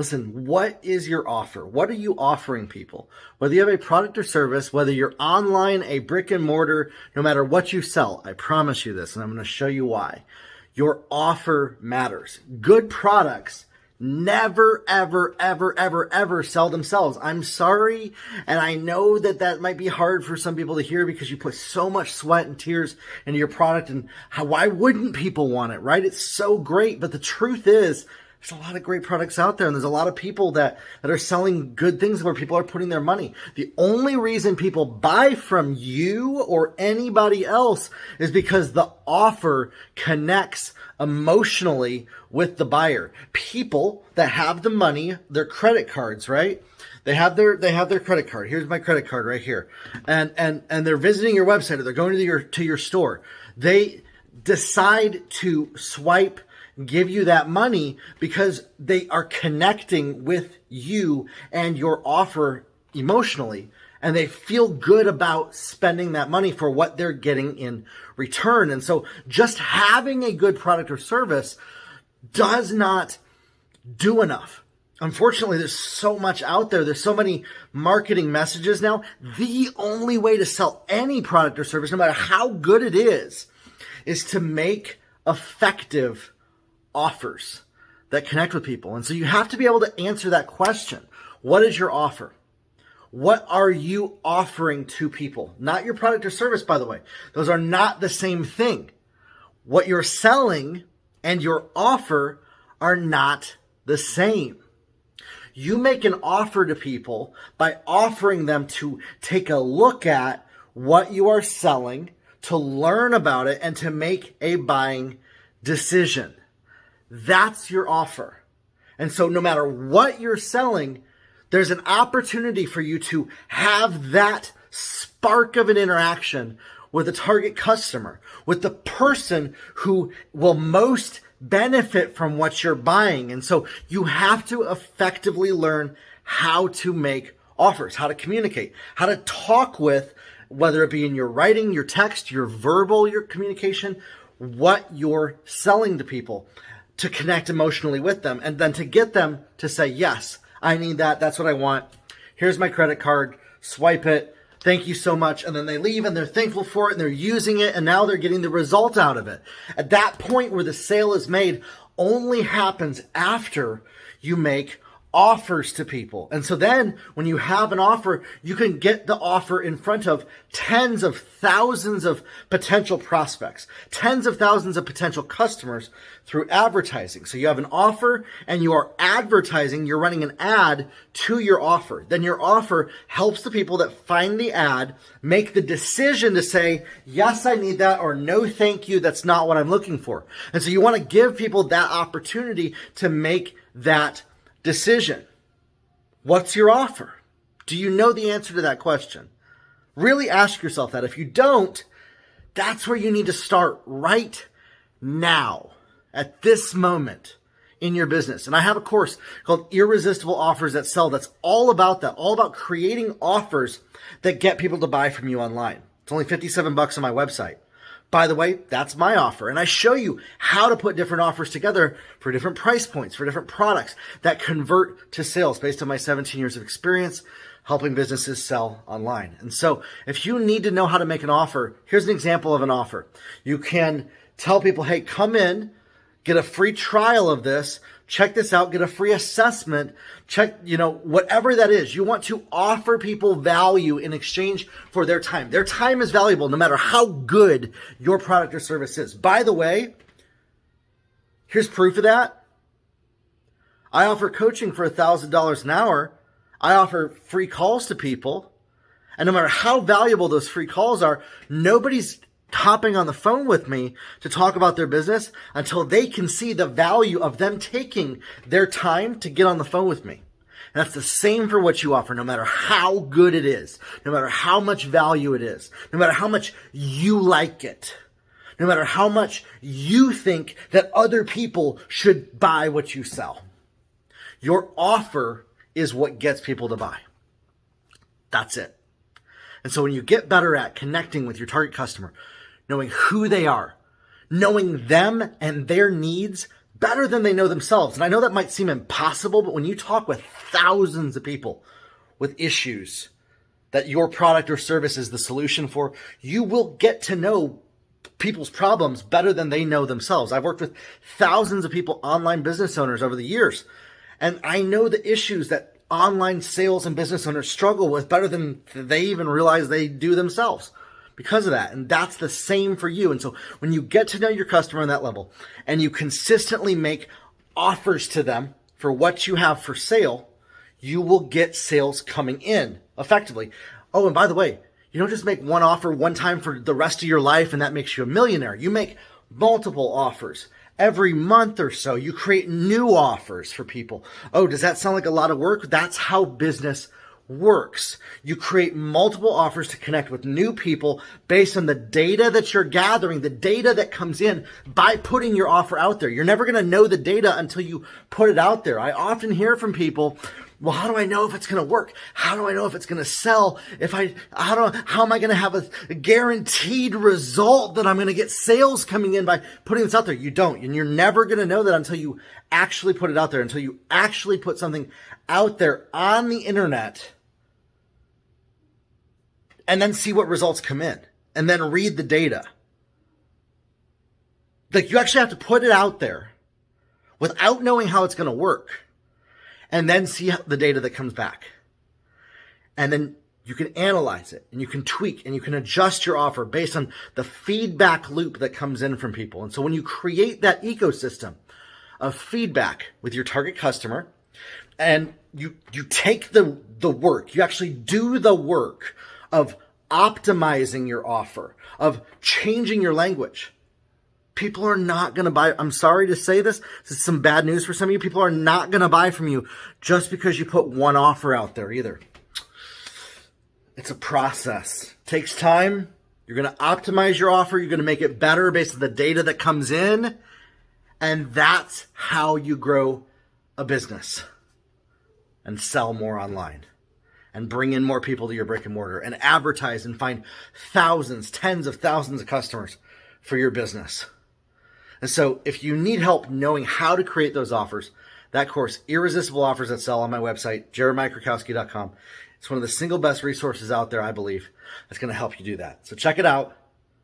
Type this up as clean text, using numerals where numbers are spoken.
Listen, what is your offer? What are you offering people? Whether you have a product or service, whether you're online, a brick and mortar, no matter what you sell, I promise you this, and I'm going to show you why. Your offer matters. Good products never, ever, ever, ever, ever sell themselves. I'm sorry, and I know that that might be hard for some people to hear because you put so much sweat and tears into your product, and why wouldn't people want it, right? It's so great, but the truth is, there's a lot of great products out there, and there's a lot of people that are selling good things where people are putting their money. The only reason people buy from you or anybody else is because the offer connects emotionally with the buyer. People that have the money, their credit cards, right? They have their credit card. Here's my credit card right here. And they're visiting your website, or they're going to your store. They decide to swipe, give you that money because they are connecting with you and your offer emotionally, and they feel good about spending that money for what they're getting in return. And so just having a good product or service does not do enough. Unfortunately, there's so much out there. There's so many marketing messages now. The only way to sell any product or service, no matter how good it is to make effective offers that connect with people. And so you have to be able to answer that question. What is your offer? What are you offering to people? Not your product or service, by the way. Those are not the same thing. What you're selling and your offer are not the same. You make an offer to people by offering them to take a look at what you are selling, to learn about it, and to make a buying decision. That's your offer. And so no matter what you're selling, there's an opportunity for you to have that spark of an interaction with a target customer, with the person who will most benefit from what you're buying. And so you have to effectively learn how to make offers, how to communicate, how to talk with, whether it be in your writing, your text, your verbal, your communication, what you're selling to people, to connect emotionally with them, and then to get them to say, yes, I need that. That's what I want. Here's my credit card. Swipe it. Thank you so much. And then they leave and they're thankful for it and they're using it, and now they're getting the result out of it. At that point where the sale is made only happens after you make offers to people. And so then when you have an offer, you can get the offer in front of tens of thousands of potential prospects, tens of thousands of potential customers through advertising. So you have an offer and you are advertising, you're running an ad to your offer. Then your offer helps the people that find the ad make the decision to say, yes, I need that, or no, thank you, that's not what I'm looking for. And so you want to give people that opportunity to make that decision. What's your offer? Do you know the answer to that question? Really ask yourself that. If you don't, that's where you need to start right now, at this moment in your business. And I have a course called Irresistible Offers That Sell that's all about that, all about creating offers that get people to buy from you online. It's only $57 on my website. By the way, that's my offer. And I show you how to put different offers together for different price points, for different products that convert to sales based on my 17 years of experience helping businesses sell online. And so if you need to know how to make an offer, here's an example of an offer. You can tell people, hey, come in, get a free trial of this, check this out, get a free assessment, check, whatever that is. You want to offer people value in exchange for their time. Their time is valuable no matter how good your product or service is. By the way, here's proof of that. I offer coaching for $1,000 an hour. I offer free calls to people. And no matter how valuable those free calls are, nobody's hopping on the phone with me to talk about their business until they can see the value of them taking their time to get on the phone with me. And that's the same for what you offer, no matter how good it is, no matter how much value it is, no matter how much you like it, no matter how much you think that other people should buy what you sell. Your offer is what gets people to buy. That's it. And so when you get better at connecting with your target customer, knowing who they are, knowing them and their needs better than they know themselves. And I know that might seem impossible, but when you talk with thousands of people with issues that your product or service is the solution for, you will get to know people's problems better than they know themselves. I've worked with thousands of people, online business owners over the years, and I know the issues that online sales and business owners struggle with better than they even realize they do themselves because of that. And that's the same for you. And so when you get to know your customer on that level and you consistently make offers to them for what you have for sale, you will get sales coming in effectively. Oh, and by the way, you don't just make one offer one time for the rest of your life and that makes you a millionaire. You make multiple offers. Every month or so, you create new offers for people. Oh, does that sound like a lot of work? That's how business works. You create multiple offers to connect with new people based on the data that you're gathering, the data that comes in by putting your offer out there. You're never going to know the data until you put it out there. I often hear from people, well, how do I know if it's going to work? How do I know if it's going to sell? How am I going to have a guaranteed result that I'm going to get sales coming in by putting this out there? You don't. And you're never going to know that until you actually put it out there, until you actually put something out there on the internet and then see what results come in and then read the data. Like, you actually have to put it out there without knowing how it's going to work, and then see the data that comes back. And then you can analyze it and you can tweak and you can adjust your offer based on the feedback loop that comes in from people. And so when you create that ecosystem of feedback with your target customer and you take the work, you actually do the work of optimizing your offer, of changing your language, people are not going to buy. I'm sorry to say this. This is some bad news for some of you. People are not going to buy from you just because you put one offer out there either. It's a process. It takes time. You're going to optimize your offer. You're going to make it better based on the data that comes in. And that's how you grow a business and sell more online and bring in more people to your brick and mortar and advertise and find thousands, tens of thousands of customers for your business. And so if you need help knowing how to create those offers, that course, Irresistible Offers That Sell, on my website, jeremiahkrakowski.com. It's one of the single best resources out there, I believe, that's going to help you do that. So check it out.